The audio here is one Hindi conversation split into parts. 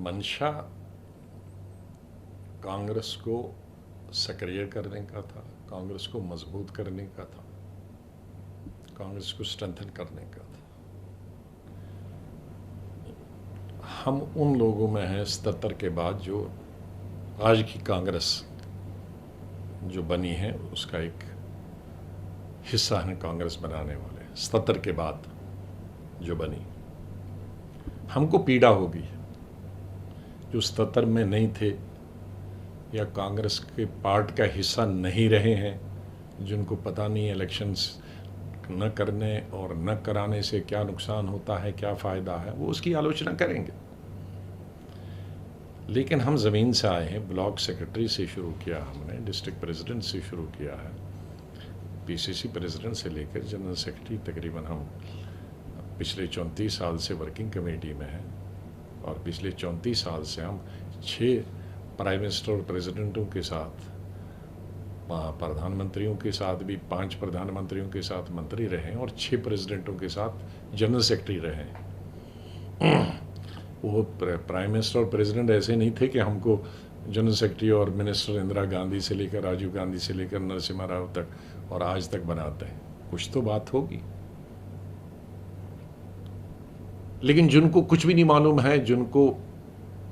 मंशा कांग्रेस को सक्रिय करने का था, कांग्रेस को मजबूत करने का था, कांग्रेस को स्ट्रेंथन करने का था। हम उन लोगों में हैं 77 के बाद जो आज की कांग्रेस जो बनी है उसका एक हिस्सा है कांग्रेस बनाने वाले। 77 के बाद जो बनी, हमको पीड़ा होगी जो 77 में नहीं थे या कांग्रेस के पार्ट का हिस्सा नहीं रहे हैं, जिनको पता नहीं इलेक्शंस न करने और न कराने से क्या नुकसान होता है, क्या फ़ायदा है, वो उसकी आलोचना करेंगे। लेकिन हम ज़मीन से आए हैं, ब्लॉक सेक्रेटरी से शुरू किया हमने, डिस्ट्रिक्ट प्रेसिडेंट से शुरू किया है, पीसीसी प्रेसिडेंट से लेकर जनरल सेक्रेटरी तकरीबन हम पिछले 34 साल से वर्किंग कमेटी में हैं और पिछले 34 साल से हम 6 प्राइम मिनिस्टर और प्रेसिडेंटों के साथ, प्रधानमंत्रियों के साथ भी 5 प्रधानमंत्रियों के साथ मंत्री रहे और 6 प्रेसिडेंटों के साथ जनरल सेक्रेटरी रहे। वो प्राइम मिनिस्टर और प्रेसिडेंट ऐसे नहीं थे कि हमको जनरल सेक्रेटरी और मिनिस्टर इंदिरा गांधी से लेकर राजीव गांधी से लेकर नरसिम्हा राव तक और आज तक बनाते हैं। कुछ तो बात होगी, लेकिन जिनको कुछ भी नहीं मालूम है, जिनको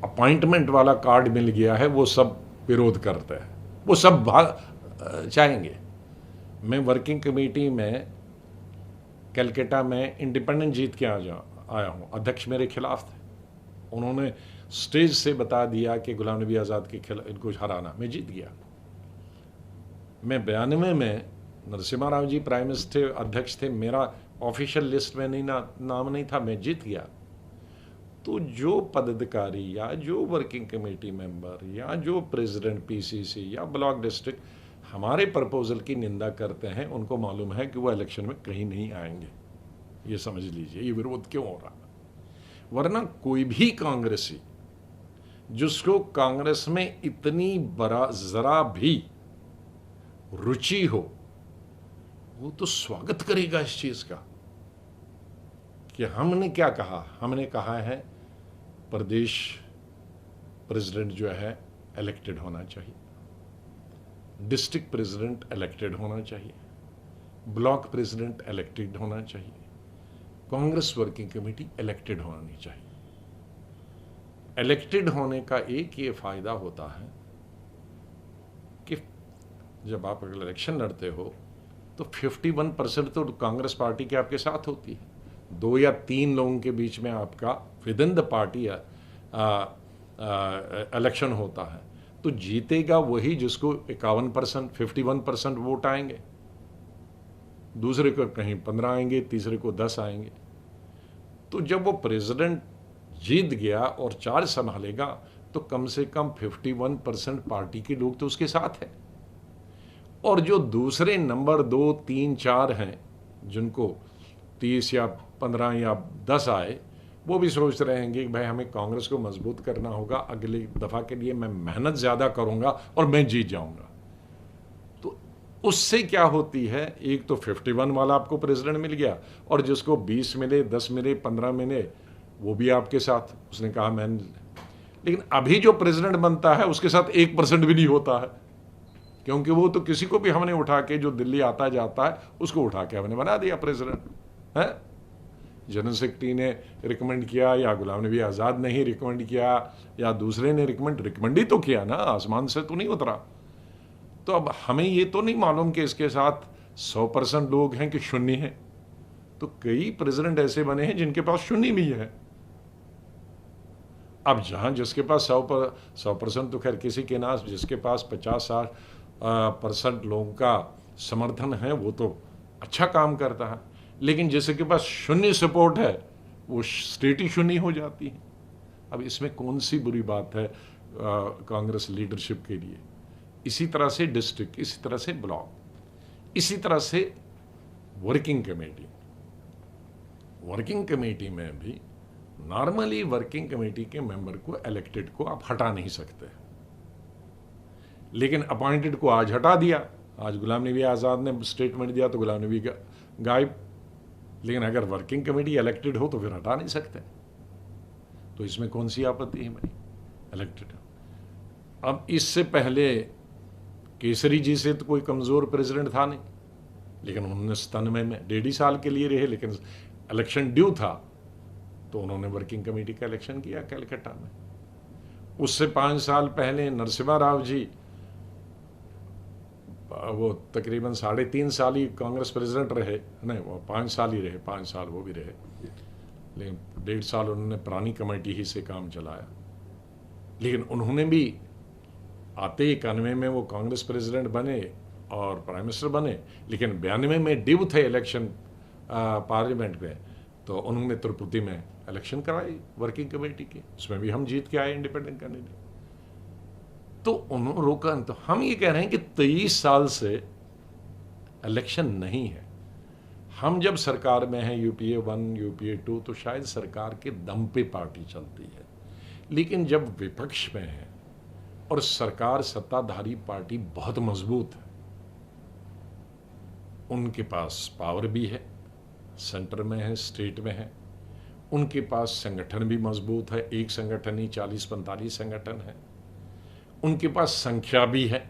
अपॉइंटमेंट वाला कार्ड मिल गया है, वो सब विरोध करते हैं, वो सब चाहेंगे। मैं वर्किंग कमेटी में कलकत्ता में इंडिपेंडेंट जीत के आया हूँ, अध्यक्ष मेरे खिलाफ थे, उन्होंने स्टेज से बता दिया कि गुलाम नबी आज़ाद के खिलाफ इनको हराना, मैं जीत गया। मैं 92 में नरसिम्हा राव जी प्राइम मिनिस्टर अध्यक्ष थे, मेरा ऑफिशियल लिस्ट में नहीं नाम नहीं था, मैं जीत गया। तो जो पदाधिकारी या जो वर्किंग कमेटी मेंबर या जो प्रेसिडेंट पीसीसी या ब्लॉक डिस्ट्रिक्ट हमारे प्रपोजल की निंदा करते हैं, उनको मालूम है कि वो इलेक्शन में कहीं नहीं आएंगे। ये समझ लीजिए ये विरोध क्यों हो रहा है। वरना कोई भी कांग्रेसी जिसको कांग्रेस में इतनी जरा भी रुचि हो, वो तो स्वागत करेगा इस चीज का कि हमने क्या कहा। हमने कहा है प्रदेश प्रेसिडेंट जो है इलेक्टेड होना चाहिए, डिस्ट्रिक्ट प्रेसिडेंट इलेक्टेड होना चाहिए, ब्लॉक प्रेसिडेंट इलेक्टेड होना चाहिए, कांग्रेस वर्किंग कमेटी इलेक्टेड होनी चाहिए। इलेक्टेड होने का एक ये फायदा होता है कि जब आप अगर इलेक्शन लड़ते हो तो 51% तो कांग्रेस पार्टी के आपके साथ होती है, 2 या 3 लोगों के बीच में आपका with in the party election होता है। तो जीतेगा वही जिसको 51%, 51% वोट आएंगे, दूसरे को कहीं 15 आएंगे, तीसरे को 10 आएंगे। तो जब वो प्रेसिडेंट जीत गया और चार्ज संभालेगा तो कम से कम 51% पार्टी के लोग तो उसके साथ हैं। और जो दूसरे नंबर 2, 3, 4 हैं, जिनको 30 या 15 या 10 आए, वो भी सोच रहे हैं कि भाई हमें कांग्रेस को मजबूत करना होगा, अगली दफा के लिए मैं मेहनत ज्यादा करूंगा और मैं जीत जाऊंगा। तो उससे क्या होती है, एक तो 51 वाला आपको प्रेसिडेंट मिल गया और जिसको 20 मिले, 10 मिले, 15 मिले, वो भी आपके साथ, उसने कहा मैं। लेकिन अभी जो प्रेसिडेंट बनता है उसके साथ 1% भी नहीं होता है, क्योंकि वो तो किसी को भी हमने उठा के, जो दिल्ली आता जाता है उसको उठा के हमने बना दिया प्रेसिडेंट है। जनरल सेक्रेटरी ने रिकमेंड किया या गुलाम नबी आज़ाद ने ही रिकमेंड किया या दूसरे ने रिकमेंड ही तो किया ना, आसमान से तो नहीं उतरा। तो अब हमें ये तो नहीं मालूम कि इसके साथ 100% लोग हैं कि शून्य है। तो कई प्रेसिडेंट ऐसे बने हैं जिनके पास शून्य भी है। अब जहां जिसके पास 100% तो खैर किसी के ना, जिसके पास 50-60% लोगों का समर्थन है वो तो अच्छा काम करता है, लेकिन जिसके पास शून्य सपोर्ट है वो स्टेट ही शून्य हो जाती है। अब इसमें कौन सी बुरी बात है कांग्रेस लीडरशिप के लिए। इसी तरह से डिस्ट्रिक्ट, इसी तरह से ब्लॉक, इसी तरह से वर्किंग कमेटी। वर्किंग कमेटी में भी नॉर्मली वर्किंग कमेटी के मेंबर को, इलेक्टेड को आप हटा नहीं सकते, लेकिन अपॉइंटेड को आज हटा दिया। आज गुलाम नबी आज़ाद ने स्टेटमेंट दिया तो गुलाम नबी गायब, लेकिन अगर वर्किंग कमेटी इलेक्टेड हो तो फिर हटा नहीं सकते। तो इसमें कौन सी आपत्ति है मेरी? इलेक्टेड। अब इससे पहले केसरी जी से तो कोई कमज़ोर प्रेसिडेंट था नहीं, लेकिन 1997 में 1.5 साल के लिए रहे, लेकिन इलेक्शन ड्यू था तो उन्होंने वर्किंग कमेटी का इलेक्शन किया कलकत्ता में। उससे 5 साल पहले नरसिम्हा राव जी, वो तकरीबन 3.5 साल ही कांग्रेस प्रेसिडेंट रहे, नहीं वो 5 साल ही रहे, 5 साल वो भी रहे, लेकिन 1.5 साल उन्होंने पुरानी कमेटी ही से काम चलाया। लेकिन उन्होंने भी आते 91 में वो कांग्रेस प्रेसिडेंट बने और प्राइम मिनिस्टर बने, लेकिन 92 में ड्यू थे इलेक्शन पार्लियामेंट में, तो उन्होंने त्रिपुटी में इलेक्शन कराई वर्किंग कमेटी के, उसमें भी हम जीत के आए इंडिपेंडेंट कैंडिडेट। तो उन्होंने रोका। तो हम ये कह रहे हैं कि 23 साल से इलेक्शन नहीं है। हम जब सरकार में हैं यूपीए 1 यूपीए 2 तो शायद सरकार के दम पे पार्टी चलती है, लेकिन जब विपक्ष में है और सरकार सत्ताधारी पार्टी बहुत मजबूत है, उनके पास पावर भी है, सेंटर में है, स्टेट में है, उनके पास संगठन भी मजबूत है, एक संगठन ही 40-45 संगठन है, उनके पास संख्या भी है,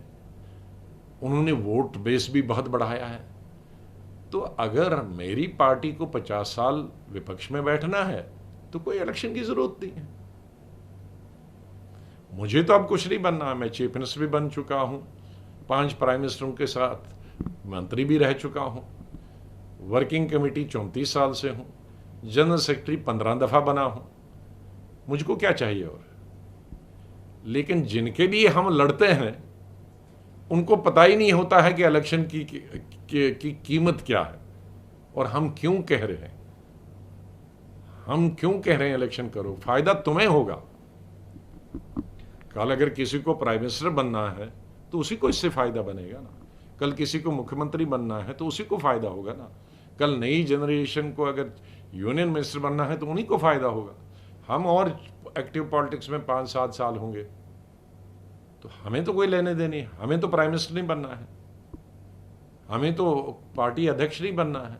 उन्होंने वोट बेस भी बहुत बढ़ाया है। तो अगर मेरी पार्टी को 50 साल विपक्ष में बैठना है तो कोई इलेक्शन की जरूरत नहीं है। मुझे तो अब कुछ नहीं बनना है, मैं चीफ मिनिस्टर भी बन चुका हूं, 5 प्राइम मिनिस्टरों के साथ मंत्री भी रह चुका हूं, वर्किंग कमेटी 34 साल से हूं, जनरल सेक्रेटरी 15 दफा बना हूं, मुझको क्या चाहिए और? लेकिन जिनके लिए हम लड़ते हैं उनको पता ही नहीं होता है कि इलेक्शन की कीमत क्या है और हम क्यों कह रहे हैं। हम क्यों कह रहे हैं इलेक्शन करो, फायदा तुम्हें होगा। कल अगर किसी को प्राइम मिनिस्टर बनना है तो उसी को इससे फायदा बनेगा ना, कल किसी को मुख्यमंत्री बनना है तो उसी को फायदा होगा ना, कल नई जनरेशन को अगर यूनियन मिनिस्टर बनना है तो उन्हीं को फायदा होगा। हम और एक्टिव पॉलिटिक्स में 5-7 साल होंगे तो हमें तो कोई लेने देने, हमें तो प्राइम मिनिस्टर नहीं बनना है, हमें तो पार्टी अध्यक्ष नहीं बनना है,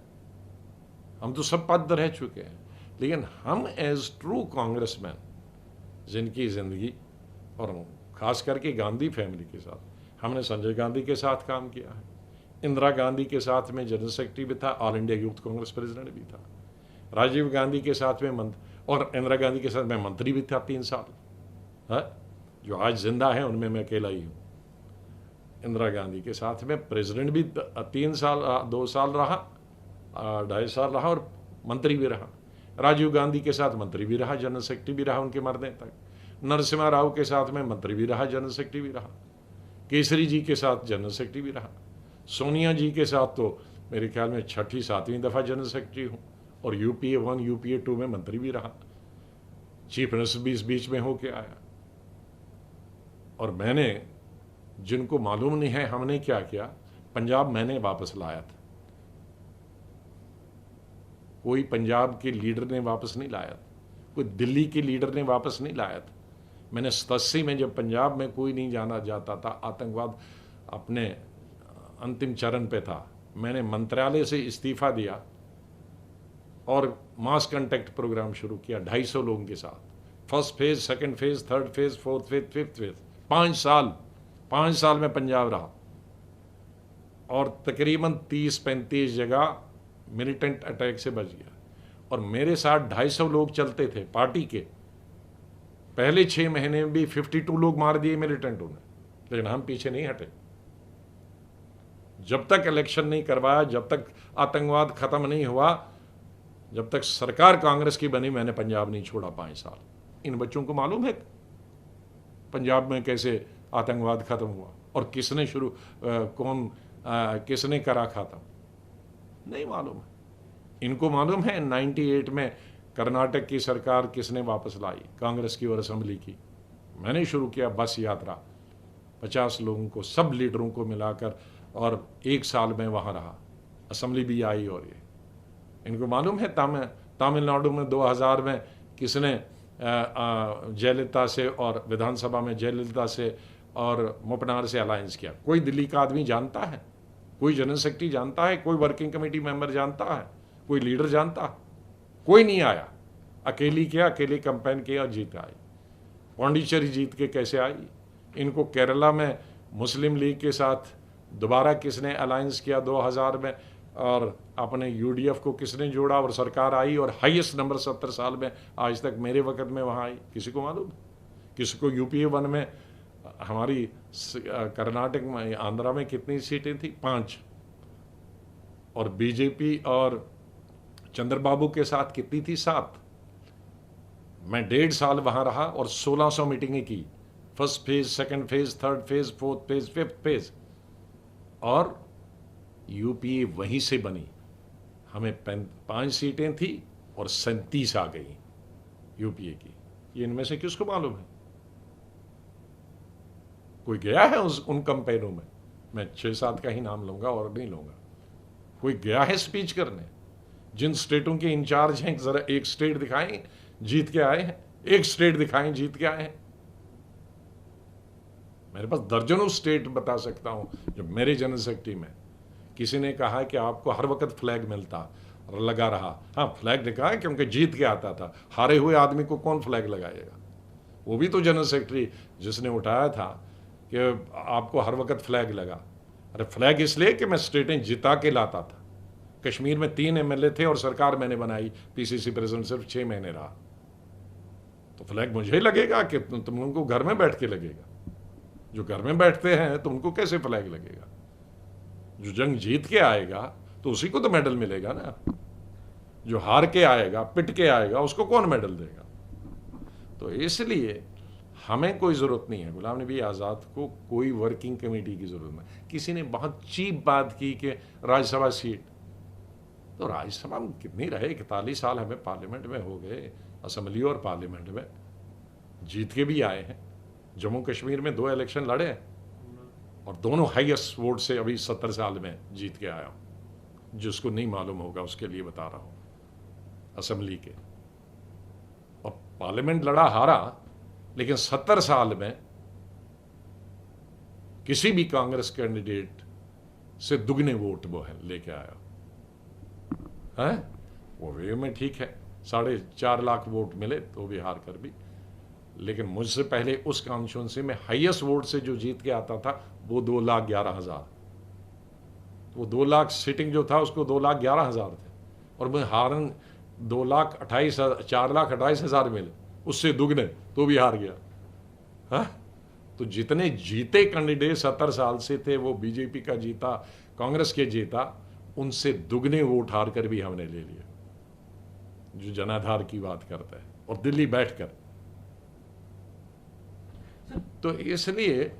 हम तो सब पद रह चुके हैं। लेकिन हम एज ट्रू कांग्रेसमैन जिनकी जिंदगी, और खास करके गांधी फैमिली के साथ, हमने संजय गांधी के साथ काम किया है, इंदिरा गांधी के साथ में जनरल सेक्रेटरी भी था, all India youth Congress president भी था, राजीव गांधी के साथ में और इंदिरा गांधी के साथ मैं मंत्री भी था 3 साल है, जो आज जिंदा है उनमें मैं अकेला ही हूँ। इंदिरा गांधी के साथ में प्रेसिडेंट भी 3 साल 2 साल रहा, 2.5 साल रहा और मंत्री भी रहा। राजीव गांधी के साथ मंत्री भी रहा, जनरल सेक्रेटरी भी रहा उनके मरने तक। नरसिम्हा राव के साथ में मंत्री भी रहा, जनरल सेक्रेटरी भी रहा। केसरी जी के साथ जनरल सेक्रेटरी भी रहा। सोनिया जी के साथ तो मेरे ख्याल में 6ठी-7वीं दफ़ा जनरल सेक्रेटरी हूँ, और यूपीए 1 यूपीए 2 में मंत्री भी रहा, चीफ मिनिस्टर भी इस बीच में होके आया। और मैंने, जिनको मालूम नहीं है हमने क्या किया, पंजाब मैंने वापस लाया था, कोई पंजाब के लीडर ने वापस नहीं लाया था, कोई दिल्ली के लीडर ने वापस नहीं लाया था। मैंने 87 में जब पंजाब में कोई नहीं जाना जाता था, आतंकवाद अपने अंतिम चरण पे था, मैंने मंत्रालय से इस्तीफा दिया और मास कांटेक्ट प्रोग्राम शुरू किया 250 लोगों के साथ। First phase, second phase, third phase, fourth phase, fifth phase, 5 साल में पंजाब रहा और तकरीबन 30-35 जगह मिलिटेंट अटैक से बच गया। और मेरे साथ 250 लोग चलते थे पार्टी के। पहले 6 महीने में भी 52 लोग मार दिए मिलिटेंटों ने, लेकिन हम पीछे नहीं हटे। जब तक इलेक्शन नहीं करवाया, जब तक आतंकवाद खत्म नहीं हुआ, जब तक सरकार कांग्रेस की बनी, मैंने पंजाब नहीं छोड़ा 5 साल। इन बच्चों को मालूम है पंजाब में कैसे आतंकवाद खत्म हुआ और किसने किसने करा खत्म, नहीं मालूम है। इनको मालूम है 98 में कर्नाटक की सरकार किसने वापस लाई, कांग्रेस की और असेंबली की। मैंने शुरू किया बस यात्रा, 50 लोगों को, सब लीडरों को मिलाकर, और 1 साल में वहाँ रहा, असेंबली भी आई। और ये इनको मालूम है तमिलनाडु में 2000 में किसने जयललिता से और विधानसभा में जयललिता से और मुपनार से अलायंस किया। कोई दिल्ली का आदमी जानता है, कोई जनरल सेक्रेटरी जानता है, कोई वर्किंग कमेटी मेंबर जानता है, कोई लीडर जानता है? कोई नहीं आया। अकेली किया, अकेले कैंपेन किया और जीत आई। पांडिचेरी जीत के कैसे आई? इनको केरला में मुस्लिम लीग के साथ दोबारा किसने अलायंस किया 2000 में, और अपने यूडीएफ को किसने जोड़ा और सरकार आई, और हाईएस्ट नंबर 70 साल में आज तक मेरे वक्त में वहाँ आई? किसी को मालूम? किसी को यूपीए 1 में हमारी कर्नाटक में, आंध्रा में कितनी सीटें थी? 5। और बीजेपी और चंद्रबाबू के साथ कितनी थी? 7। मैं 1.5 साल वहाँ रहा और 1600 मीटिंगें की। First phase, second phase, third phase, fourth phase, fifth phase, और यूपीए वहीं से बनी। हमें 5 सीटें थी और 37 आ गई यूपीए की। ये इनमें से किसको मालूम है? कोई गया है उन कैंपेनों में? मैं 6-7 का ही नाम लूंगा और नहीं लूंगा। कोई गया है स्पीच करने? जिन स्टेटों के इंचार्ज हैं, जरा एक स्टेट दिखाएं जीत के आए हैं, एक स्टेट दिखाएं जीत के आए हैं। मेरे पास दर्जनों स्टेट बता सकता हूं जो मेरे जनरल सेक्रेटरी में किसी ने कहा कि आपको हर वक्त फ्लैग मिलता लगा रहा। हाँ, फ्लैग दिखा है क्योंकि जीत के आता था। हारे हुए आदमी को कौन फ्लैग लगाएगा? वो भी तो जनरल सेक्रेटरी जिसने उठाया था कि आपको हर वक्त फ्लैग लगा। अरे फ्लैग इसलिए कि मैं स्टेटें जिता के लाता था। कश्मीर में 3 एमएलए थे और सरकार मैंने बनाई, पीसीसी प्रेसिडेंट सिर्फ 6 महीने रहा। तो फ्लैग मुझे लगेगा कि तुम लोगों को घर में बैठ के लगेगा? जो घर में बैठते हैं तो उनको कैसे फ्लैग लगेगा? जो जंग जीत के आएगा तो उसी को तो मेडल मिलेगा ना। जो हार के आएगा, पिट के आएगा, उसको कौन मेडल देगा? तो इसलिए हमें कोई ज़रूरत नहीं है, गुलाम नबी आज़ाद को कोई वर्किंग कमेटी की ज़रूरत नहीं। किसी ने बहुत चीप बात की कि राज्यसभा सीट, तो राज्यसभा में कितनी रहे? 41 साल हमें पार्लियामेंट में हो गए, असेंबली और पार्लियामेंट में जीत के भी आए हैं। जम्मू कश्मीर में 2 इलेक्शन लड़े और दोनों हाईएस्ट वोट से अभी 70 साल में जीत के आया हूं। जिसको नहीं मालूम होगा उसके लिए बता रहा हूं। असेंबली के और पार्लियामेंट लड़ा, हारा, लेकिन 70 साल में किसी भी कांग्रेस कैंडिडेट से दुगने वोट वो है लेके आया है। वो वे में ठीक है, 4.5 लाख वोट मिले तो भी हार कर भी। लेकिन मुझसे पहले उस कॉन्स्टिट्यूंसी में हाईएस्ट वोट से जो जीत के आता था वो 2,11,000। वो 2 लाख सीटिंग जो था उसको 2,11,000 थे, और मैं हारन 4,28,000 मिले, उससे दुगने तो भी हार गया। हाँ, तो जितने जीते कैंडिडेट 70 साल से थे वो बीजेपी का जीता, कांग्रेस के जीता, उनसे दुगने वोट हार कर भी हमने ले लिया। जो जनाधार की बात करता है और दिल्ली बैठकर। तो इसलिए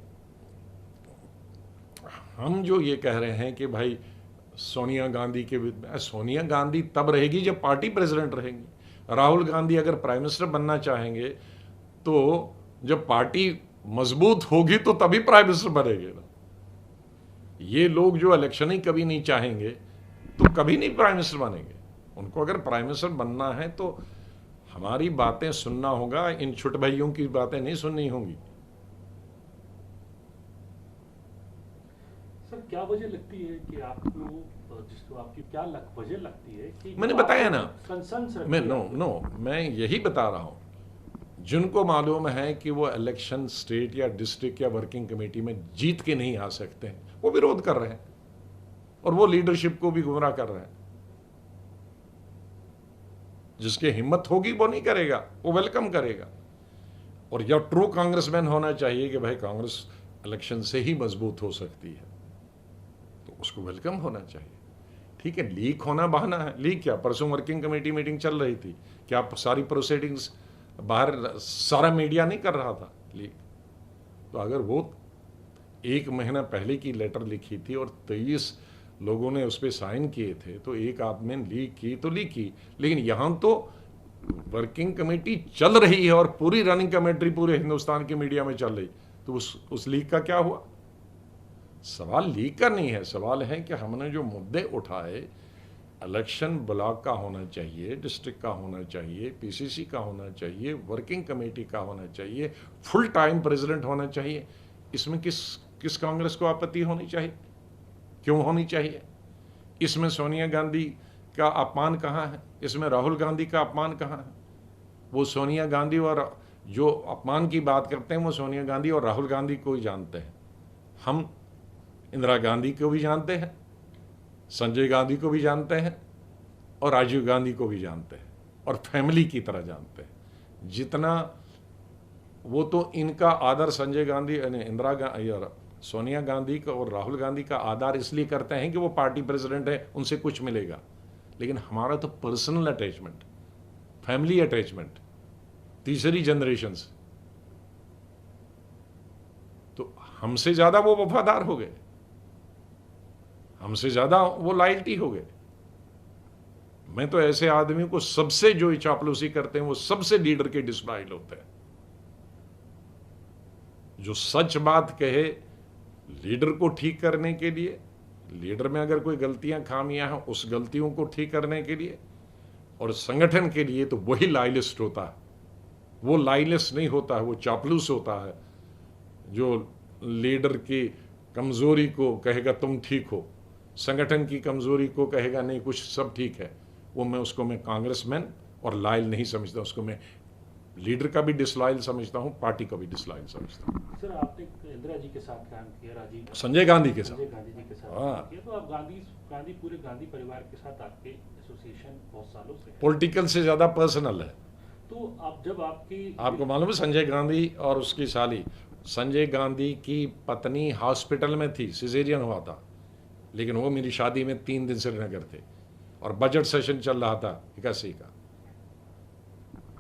हम जो ये कह रहे हैं कि भाई सोनिया गांधी के, सोनिया गांधी तब रहेगी जब पार्टी प्रेसिडेंट रहेंगी। राहुल गांधी अगर प्राइम मिनिस्टर बनना चाहेंगे तो जब पार्टी मजबूत होगी तो तभी प्राइम मिनिस्टर बनेंगे ना। ये लोग जो इलेक्शन ही कभी नहीं चाहेंगे तो कभी नहीं प्राइम मिनिस्टर बनेंगे। उनको अगर प्राइम मिनिस्टर बनना है तो हमारी बातें सुनना होगा, इन छुट भाइयों की बातें नहीं सुननी होंगी। सर, क्या वजह लगती है कि आपको, जिसको आपकी क्या वजह लगती है कि मैंने बताया ना, मैं यही बता रहा हूं। जिनको मालूम है कि वो इलेक्शन स्टेट या डिस्ट्रिक्ट या वर्किंग कमेटी में जीत के नहीं आ सकते हैं, वो विरोध कर रहे हैं और वो लीडरशिप को भी गुमराह कर रहे हैं। जिसकी हिम्मत होगी वो नहीं करेगा, वो वेलकम करेगा। और जब ट्रू कांग्रेसमैन होना चाहिए कि भाई कांग्रेस इलेक्शन से ही मजबूत हो सकती है, तो उसको वेलकम होना चाहिए। ठीक है, लीक होना बहाना है। लीक क्या? परसों वर्किंग कमेटी मीटिंग चल रही थी, क्या सारी प्रोसीडिंग्स बाहर सारा मीडिया नहीं कर रहा था लीक? तो अगर वो 1 महीना पहले की लेटर लिखी थी और 23 लोगों ने उस पर साइन किए थे, तो एक आदमी ने लीक की तो लीक की। लेकिन यहां तो वर्किंग कमेटी चल रही है और पूरी रनिंग कमेटी पूरे हिंदुस्तान के मीडिया में चल रही, तो उस लीक का क्या हुआ? सवाल लीक का नहीं है, सवाल है कि हमने जो मुद्दे उठाए, इलेक्शन ब्लॉक का होना चाहिए, डिस्ट्रिक्ट का होना चाहिए, पीसीसी का होना चाहिए, वर्किंग कमेटी का होना चाहिए, फुल टाइम प्रेसिडेंट होना चाहिए, इसमें किस कांग्रेस को आपत्ति होनी चाहिए? क्यों होनी चाहिए? इसमें सोनिया गांधी का अपमान कहाँ है? इसमें राहुल गांधी का अपमान कहाँ है? वो सोनिया गांधी और जो अपमान की बात करते हैं वो सोनिया गांधी और राहुल गांधी को ही जानते हैं। हम इंदिरा गांधी को भी जानते हैं, संजय गांधी को भी जानते हैं और राजीव गांधी को भी जानते हैं और फैमिली की तरह जानते हैं। जितना वो तो इनका आदर संजय गांधी इंदिरा गांधी और सोनिया गांधी का और राहुल गांधी का आदर इसलिए करते हैं कि वो पार्टी प्रेसिडेंट है, उनसे कुछ मिलेगा। लेकिन हमारा तो पर्सनल अटैचमेंट, फैमिली अटैचमेंट, तीसरी जनरेशन से, तो हमसे ज्यादा वो वफादार हो गए, हमसे ज्यादा वो लॉयल्टी हो गए। मैं तो ऐसे आदमी को सबसे जो चापलूसी करते हैं वो सबसे लीडर के डिसलॉयल होते हैं। जो सच बात कहे लीडर को ठीक करने के लिए, लीडर में अगर कोई गलतियां खामियां हैं उस गलतियों को ठीक करने के लिए और संगठन के लिए, तो वही लॉयलिस्ट होता है। वो लॉयलिस्ट नहीं होता है, वो चापलूस होता है जो लीडर की कमजोरी को कहेगा तुम ठीक हो, संगठन की कमजोरी को कहेगा नहीं कुछ सब ठीक है। वो मैं कांग्रेसमैन और लॉयल नहीं समझता, उसको मैं लीडर का भी डिसलॉयल समझता हूँ, पार्टी का भी डिसलॉयल समझता हूँ। सर आपने इंदिरा जी के साथ काम किया, राजीव संजय गांधी के साथ, संजय गांधी जी के साथ हाँ। काम किया, तो आप गांधी पूरे गांधी परिवार के साथ आपके एसोसिएशन बहुत सालों से है। पॉलिटिकल से ज्यादा पर्सनल है। तो आप जब आपकी आपको मालूम है संजय गांधी और उसकी साली, संजय गांधी की पत्नी हॉस्पिटल में थी, सिजेरियन हुआ था, लेकिन वो मेरी शादी में 3 दिन श्रीनगर थे और बजट सेशन चल रहा था 81 का।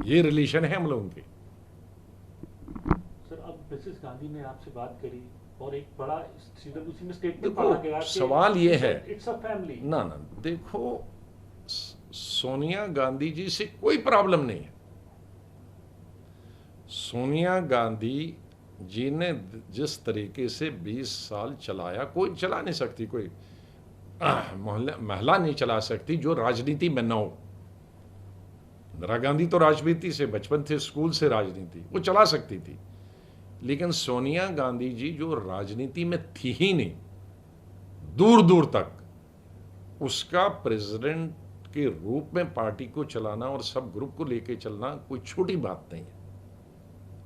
ये रिलेशन है हम लोगों के। सर अब मिसेस गांधी ने आपसे बात करी और एक बड़ा सीडब्ल्यूसी में स्टेटमेंट देखो, पढ़ा गया कि सवाल ये है, इट्स अ फैमिली। ना देखो, सोनिया गांधी जी से कोई प्रॉब्लम नहीं है। सोनिया गांधी जी ने जिस तरीके से 20 साल चलाया, कोई चला नहीं सकती, कोई महिला नहीं चला सकती जो राजनीति में न हो। इंदिरा गांधी तो राजनीति से बचपन थे, स्कूल से राजनीति वो चला सकती थी, लेकिन सोनिया गांधी जी जो राजनीति में थी ही नहीं दूर दूर तक, उसका प्रेसिडेंट के रूप में पार्टी को चलाना और सब ग्रुप को लेके चलना कोई छोटी बात नहीं है।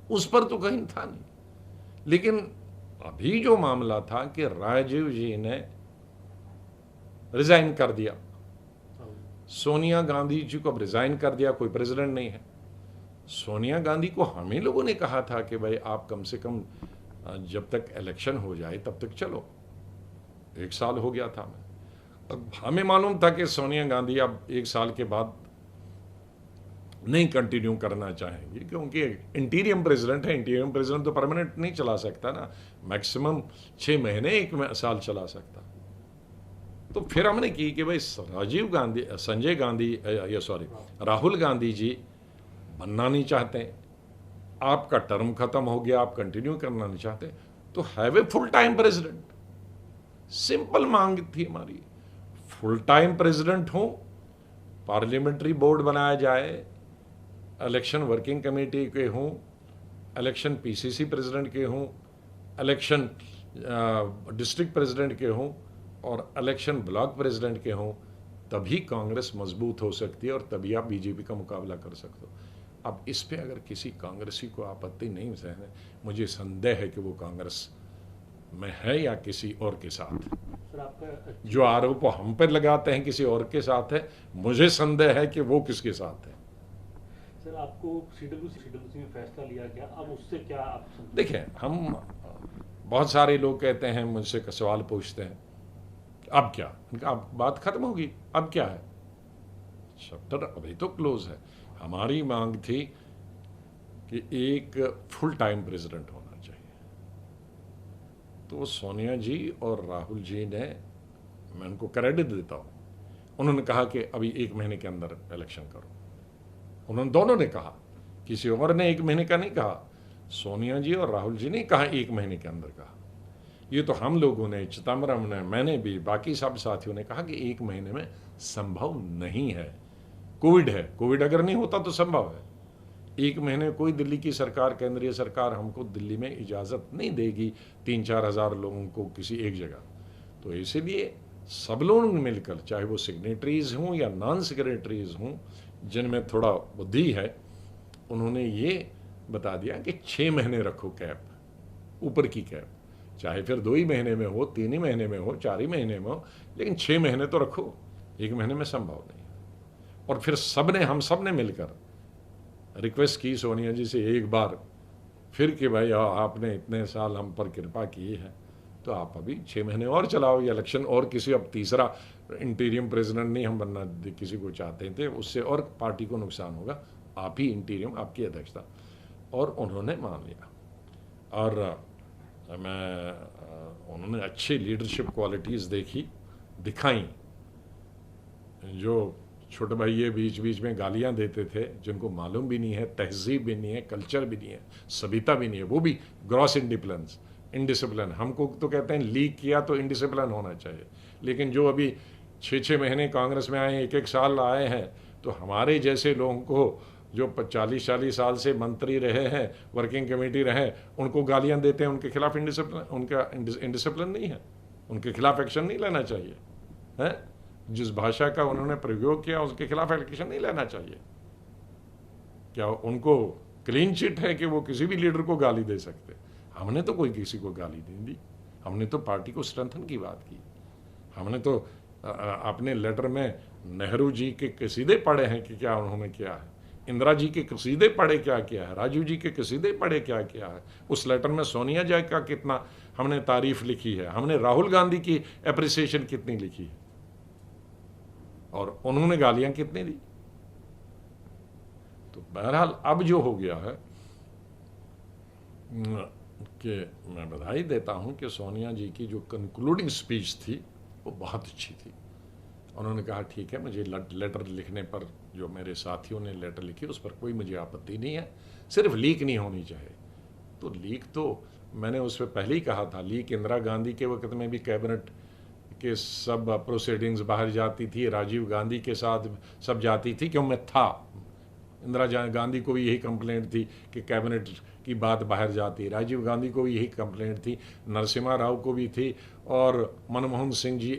उस पर तो कहीं था नहीं। लेकिन अभी जो मामला था कि राजीव जी ने रिजाइन कर दिया, सोनिया गांधी जी को अब रिजाइन कर दिया, कोई प्रेसिडेंट नहीं है। सोनिया गांधी को हम ही लोगों ने कहा था कि भाई आप कम से कम जब तक इलेक्शन हो जाए तब तक चलो। 1 साल हो गया था, अब हमें मालूम था कि सोनिया गांधी अब 1 साल के बाद नहीं कंटिन्यू करना चाहेंगे, क्योंकि इंटीरियम प्रेसिडेंट है। इंटीरियम प्रेसिडेंट तो परमानेंट नहीं चला सकता ना, मैक्सिमम 6 महीने 1 साल चला सकता। तो फिर हमने की कि भाई राजीव गांधी, संजय गांधी, राहुल गांधी जी बनना नहीं चाहते, आपका टर्म खत्म हो गया, आप कंटिन्यू करना नहीं चाहते, तो have a full time president. Simple मांग थी हमारी, फुल टाइम प्रेसिडेंट हो, पार्लियामेंट्री बोर्ड बनाया जाए, इलेक्शन वर्किंग कमेटी के हों, इलेक्शन पीसीसी प्रेसिडेंट के हों, इलेक्शन डिस्ट्रिक्ट प्रेसिडेंट के हों और इलेक्शन ब्लॉक प्रेसिडेंट के हों, तभी कांग्रेस मजबूत हो सकती है और तभी आप बीजेपी का मुकाबला कर सकते हो। अब इस पे अगर किसी कांग्रेसी को आपत्ति नहीं है, मुझे संदेह है कि वो कांग्रेस में है या किसी और के साथ। सर आपका जो आरोप हम पर लगाते हैं किसी और के साथ है, मुझे संदेह है कि वो किसके साथ है। सर आपको सीडब्ल्यूसी में फैसला लिया गया, अब उससे क्या आप देखें, हम बहुत सारे लोग कहते हैं, मुझसे सवाल पूछते हैं अब क्या, उनका अब बात खत्म होगी, अब क्या है, चैप्टर अभी तो क्लोज है। हमारी मांग थी कि एक फुल टाइम प्रेसिडेंट होना चाहिए, तो सोनिया जी और राहुल जी ने, मैं उनको क्रेडिट देता हूँ, उन्होंने कहा कि अभी 1 महीने के अंदर इलेक्शन करो। उन्होंने दोनों ने कहा, किसी और ने 1 महीने का नहीं कहा, सोनिया जी और राहुल जी ने कहा 1 महीने के अंदर कहा। ये तो हम लोगों ने, चिदम्बरम ने, मैंने भी, बाकी सब साथियों ने कहा कि 1 महीने में संभव नहीं है, कोविड है, कोविड अगर नहीं होता तो संभव है। 1 महीने कोई दिल्ली की सरकार, केंद्रीय सरकार हमको दिल्ली में इजाज़त नहीं देगी 3-4 हज़ार लोगों को किसी एक जगह। तो इसीलिए सब लोग मिलकर, चाहे वो सिग्नेटरीज हों या नॉन सिग्नेटरीज हों, जिनमें थोड़ा बुद्धि है, उन्होंने ये बता दिया कि 6 महीने रखो कैप, ऊपर की कैप, चाहे फिर 2 ही महीने में हो, 3 ही महीने में हो, 4 ही महीने में हो, लेकिन 6 महीने तो रखो। 1 महीने में संभव नहीं। और फिर हम सब ने मिलकर रिक्वेस्ट की सोनिया जी से एक बार फिर कि भाई आपने इतने साल हम पर कृपा की है, तो आप अभी 6 महीने और चलाओ ये इलेक्शन, और किसी अब तीसरा इंटीरियम प्रेसिडेंट नहीं हम बनना किसी को चाहते थे, उससे और पार्टी को नुकसान होगा, आप ही इंटीरियम, आपकी अध्यक्षता। और उन्होंने मान लिया। और उन्होंने अच्छी लीडरशिप क्वालिटीज़ दिखाई। जो छोटे भाई ये बीच बीच में गालियां देते थे, जिनको मालूम भी नहीं है, तहजीब भी नहीं है, कल्चर भी नहीं है, सभ्यता भी नहीं है, वो भी ग्रॉस इंडिसिप्लिन। हमको तो कहते हैं लीक किया तो इंडिसिप्लिन होना चाहिए, लेकिन जो अभी 6-6 महीने कांग्रेस में आए, 1-1 साल आए हैं, तो हमारे जैसे लोगों को जो 40-40 साल से मंत्री रहे हैं, वर्किंग कमेटी रहे, उनको गालियां देते हैं, उनके खिलाफ इंडिसिप्लिन नहीं है, उनके खिलाफ एक्शन नहीं लेना चाहिए है। जिस भाषा का उन्होंने प्रयोग किया उसके खिलाफ एक्शन नहीं लेना चाहिए। क्या उनको क्लीन चिट है कि वो किसी भी लीडर को गाली दे सकते? हमने तो कोई किसी को गाली नहीं दी, हमने तो पार्टी को स्ट्रेंथन की बात की। हमने तो अपने लेटर में नेहरू जी के कसीदे पढ़े हैं कि क्या उन्होंने किया है, इंदिरा जी के कसीदे पढ़े क्या किया है, राजीव जी के कसीदे पढ़े क्या किया है। उस लेटर में सोनिया जी का कितना हमने तारीफ लिखी है, हमने राहुल गांधी की एप्रिसिएशन कितनी लिखी है, और उन्होंने गालियां कितनी दी। तो बहरहाल अब जो हो गया है कि मैं बधाई देता हूं कि सोनिया जी की जो कंक्लूडिंग स्पीच थी वो बहुत अच्छी थी। उन्होंने कहा ठीक है, मुझे लेटर लिखने पर, जो मेरे साथियों ने लेटर लिखी उस पर कोई मुझे आपत्ति नहीं है, सिर्फ लीक नहीं होनी चाहिए। तो लीक तो मैंने उस पर पहले ही कहा था, लीक इंदिरा गांधी के वक्त में भी कैबिनेट के सब प्रोसीडिंग्स बाहर जाती थी, राजीव गांधी के साथ सब जाती थी, क्यों मैं था। इंदिरा गांधी को भी यही कंप्लेंट थी कि कैबिनेट की बात बाहर जाती, राजीव गांधी को भी यही कंप्लेंट थी, नरसिम्हा राव को भी थी, और मनमोहन सिंह जी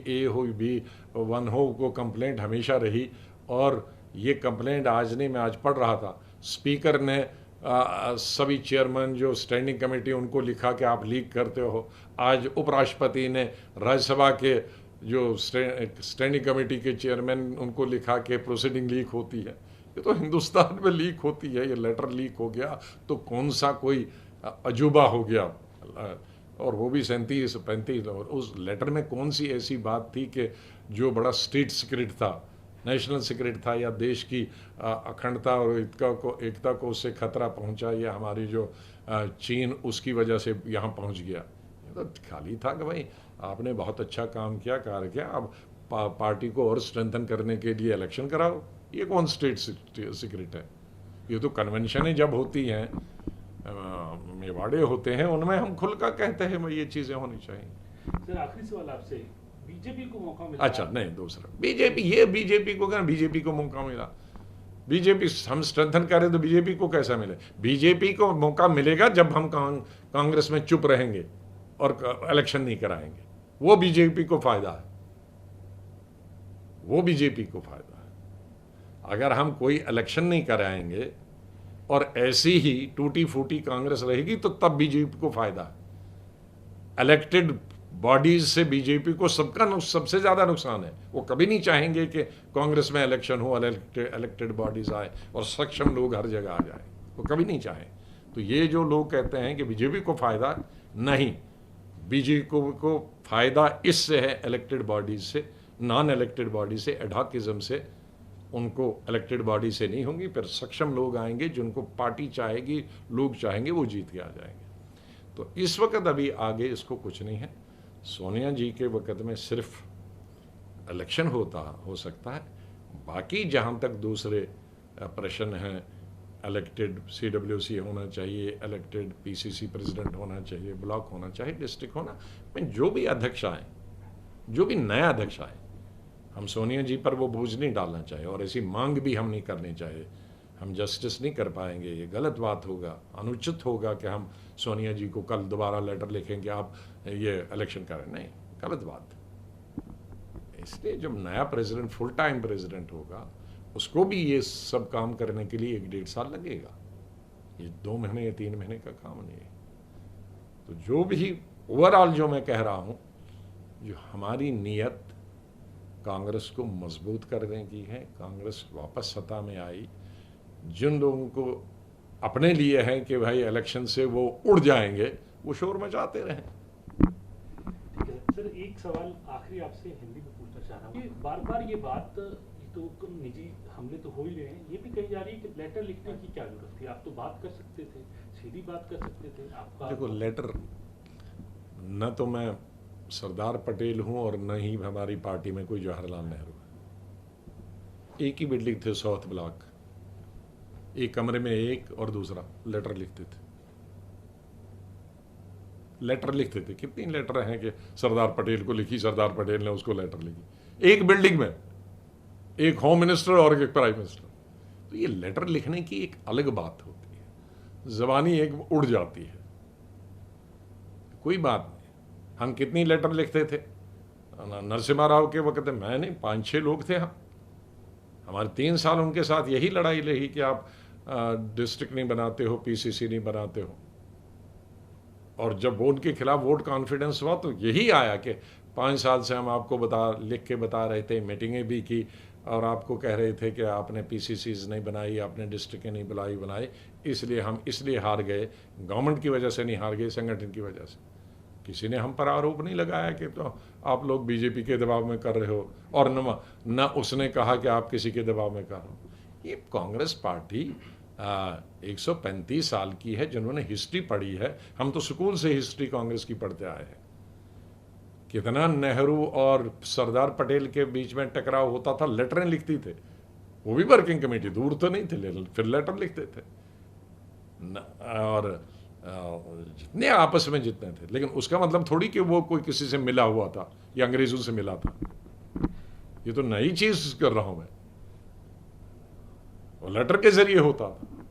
वन हो को कंप्लेंट हमेशा रही। और ये कंप्लेंट आज नहीं, मैं आज पढ़ रहा था, स्पीकर ने सभी चेयरमैन जो स्टैंडिंग कमेटी उनको लिखा कि आप लीक करते हो। आज उपराष्ट्रपति ने राज्यसभा के जो स्टैंडिंग कमेटी के चेयरमैन उनको लिखा कि प्रोसीडिंग लीक होती है। ये तो हिंदुस्तान में लीक होती है, ये लेटर लीक हो गया तो कौन सा कोई अजूबा हो गया, और वो भी 37-35। और उस लेटर में कौन सी ऐसी बात थी कि जो बड़ा स्टेट सीक्रेट था, नेशनल सीक्रेट था, या देश की अखंडता और एकता को उससे खतरा पहुंचा, या हमारी जो चीन उसकी वजह से यहाँ पहुंच गया। ये तो खाली था कि भाई आपने बहुत अच्छा काम किया, कार्य किया, अब पार्टी को और स्ट्रेंथन करने के लिए इलेक्शन कराओ। ये कौन स्टेट सीक्रेट है? ये तो कन्वेंशनें जब होती हैं, मेवाड़े होते हैं, उनमें हम खुल का कहते हैं ये चीज़ें होनी चाहिए। सर आखिरी सवाल आपसे, बीजेपी को मौका मिला? अच्छा नहीं, दूसरा बीजेपी को कहना बीजेपी को मौका मिला, बीजेपी हम स्ट्रेंथन करें तो बीजेपी को कैसा मिले? बीजेपी को मौका मिलेगा जब हम कांग्रेस में चुप रहेंगे और इलेक्शन नहीं कराएंगे, वो बीजेपी को फायदा है, वो बीजेपी को फायदा है। अगर हम कोई इलेक्शन नहीं कराएंगे और ऐसी ही टूटी फूटी कांग्रेस रहेगी तो तब बीजेपी को फायदा है। इलेक्टेड बॉडीज से बीजेपी को सबसे ज्यादा नुकसान है। वो कभी नहीं चाहेंगे कि कांग्रेस में इलेक्शन हो, इलेक्टेड बॉडीज आए और सक्षम लोग हर जगह आ जाए, वो कभी नहीं चाहें। तो ये जो लोग कहते हैं कि बीजेपी को फायदा, नहीं, बीजेपी को फायदा इससे है इलेक्टेड बॉडीज से, नॉन इलेक्टेड बॉडी से, एडहॉकिज्म से। उनको इलेक्टेड बॉडी से नहीं होंगी, फिर सक्षम लोग आएंगे, जिनको पार्टी चाहेगी, लोग चाहेंगे, वो जीत के आ जाएंगे। तो इस वक्त अभी आगे इसको कुछ नहीं है। सोनिया जी के वक्त में सिर्फ इलेक्शन हो सकता है। बाकी जहाँ तक दूसरे प्रश्न हैं, इलेक्टेड CWC होना चाहिए, इलेक्टेड PCC प्रेसिडेंट होना चाहिए, ब्लॉक होना चाहिए, डिस्ट्रिक्ट होना, जो भी अध्यक्ष आए, जो भी नया अध्यक्ष आए, हम सोनिया जी पर वो बोझ नहीं डालना चाहिए, और ऐसी मांग भी हम नहीं करनी चाहिए। हम जस्टिस नहीं कर पाएंगे, ये गलत बात होगा, अनुचित होगा कि हम सोनिया जी को कल दोबारा लेटर लिखेंगे आप ये इलेक्शन करें, नहीं, गलत बात। इसलिए जब नया प्रेसिडेंट, फुल टाइम प्रेसिडेंट होगा, उसको भी ये सब काम करने के लिए 1-1.5 साल लगेगा। ये 2 महीने या 3 महीने का काम नहीं है। तो जो भी ओवरऑल जो मैं कह रहा हूँ, जो हमारी नीयत कांग्रेस को मजबूत करने की है, कांग्रेस वापस सत्ता में आई, जिन लोगों को अपने लिए है कि भाई इलेक्शन से वो उड़ जाएंगे, वो शोर मचाते रहें। ठीक है सर, एक सवाल आखिरी आपसे हिंदी में पूछना चाह रहा हूँ। बार बार ये बात, ये तो निजी हमले तो हो ही रहे हैं, ये भी कही जा रही है कि लेटर लिखने की क्या जरूरत थी, आप तो बात कर सकते थे, सीधी बात कर सकते थे। आपका देखो, लेटर, न तो मैं सरदार पटेल हूं और न ही हमारी पार्टी में कोई जवाहरलाल नेहरू है। एक ही बिल्डिंग थे, साउथ ब्लॉक, एक कमरे में एक और दूसरा, लेटर लिखते थे। लेटर लिखते थे, कितनी लेटर हैं कि सरदार पटेल को लिखी, सरदार पटेल ने उसको लेटर लिखी, एक बिल्डिंग में एक होम मिनिस्टर और एक प्राइम मिनिस्टर। तो ये लेटर लिखने की एक अलग बात होती है, जबानी एक उड़ जाती है, कोई बात नहीं। हम कितनी लेटर लिखते थे नरसिम्हा राव के वक्त में, मैं नहीं, 5-6 लोग थे हम, हमारे 3 साल उनके साथ यही लड़ाई रही कि आप डिस्ट्रिक्ट नहीं बनाते हो, पीसीसी नहीं बनाते हो। और जब वो उनके खिलाफ वोट कॉन्फिडेंस हुआ तो यही आया कि 5 साल से हम आपको लिख के बता रहे थे, मीटिंगें भी की और आपको कह रहे थे कि आपने पीसीसीज नहीं बनाई, आपने डिस्ट्रिक्टें नहीं बनाई, इसलिए हम इसलिए हार गए। गवर्नमेंट की वजह से नहीं हार गए, संगठन की वजह से। किसी ने हम पर आरोप नहीं लगाया कि तो आप लोग बीजेपी के दबाव में कर रहे हो, और न उसने कहा कि आप किसी के दबाव में कर रहे हो। ये कांग्रेस पार्टी 135 साल की है, जिन्होंने हिस्ट्री पढ़ी है, हम तो स्कूल से हिस्ट्री कांग्रेस की पढ़ते आए हैं। कितना नेहरू और सरदार पटेल के बीच में टकराव होता था, लेटरें लिखती थे, वो भी वर्किंग कमेटी, दूर तो नहीं थे, फिर लेटर लिखते थे और जितने आपस में जितने थे। लेकिन उसका मतलब थोड़ी कि वो कोई किसी से मिला हुआ था या अंग्रेजों से मिला था। ये तो नई चीज कर रहा हूं मैं, वो लेटर के जरिए होता था।